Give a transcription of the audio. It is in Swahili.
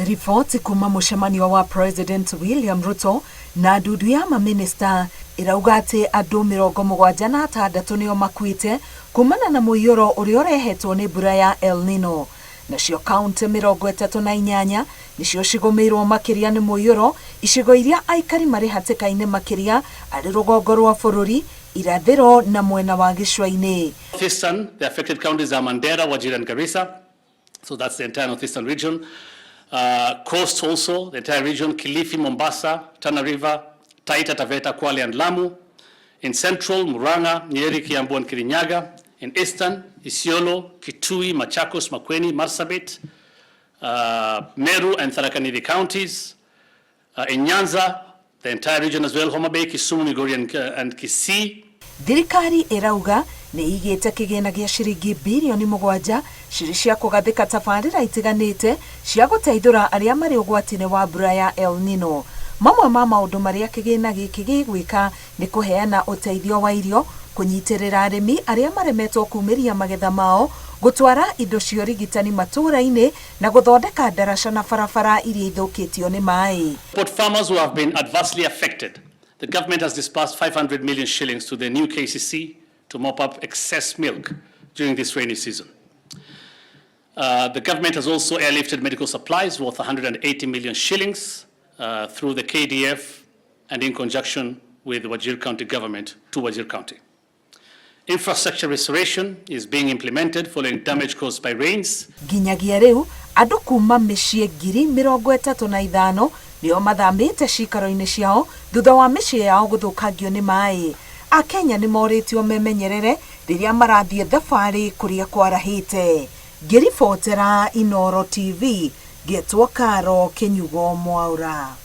Ripoti kuma mũcemanio wa President William Ruto na ndundu ya maminista irauga ati andũ 76 nĩo makuĩte kumana na mũiyũro ũrĩa ũrehetwo nĩ mbura ya El Nino. Nacio kaunti 38 nicio cigũmĩirwo makĩria nĩ mũiyũro, icigo iria aikari marĩ hatĩka-inĩ makĩria arĩ rũgongo rwa bũrũri, irathĩro na mwena wa gĩcũa-inĩ. Northeastern, the affected counties are Mandera, Wajir and Garissa. So that's the entire northeastern region. Coast also, the entire region, Kilifi, Mombasa, Tana River, Taita, Taveta, Kwale and Lamu. In central, Murang'a, Nyeri, Kiambu and Kirinyaga. In eastern, Isiolo, Kitui, Machakos, Makueni, Marsabit, Meru and Thirikari counties. In Nyanza, the entire region as well, Homa Bay, Kisumu, Migori and Kisii. Thirikari irauga nĩ igĩte kĩgĩna gĩa ciringi bilioni 7 cirĩ cia kũgathĩka tabarĩra itiganĩte cia gũteithũra arĩa marĩ ũgwati-inĩ wa mbura ya El Nino. Mamwe ma maũndũ marĩa kĩgĩna gĩkĩ gĩgwĩka nĩ kũheana ũteithio wa irio, kũnyitĩrĩra arĩmi arĩa maremetwo kumĩria magetha mao, gũtwara indo cia ũrigitani matũũra-inĩ na gũthondeka ndaraca na barabara iria ithũkĩtio nĩ maĩ. But farmers who have been adversely affected, the government has disbursed 500 million shillings to the new KCC to mop up excess milk during this rainy season. The government has also airlifted medical supplies worth 180 million shillings through the KDF and in conjunction with the Wajir County government to Wajir County. Infrastructure restoration is being implemented following damage caused by rains. Nginyagia rĩu andũ kuma mĩciĩ 35,000 nĩo mathamĩte cikaro-inĩ ciao thutha wa mĩciĩ yao gũthũkangio nĩ maĩ. Akenya nĩ morĩtio memenyerere rĩrĩa marathiĩ thabarĩ kũrĩa kwarahĩte. Ngĩribotera Inooro TV, ngĩtwo Karo Kĩnyugo Mwaura.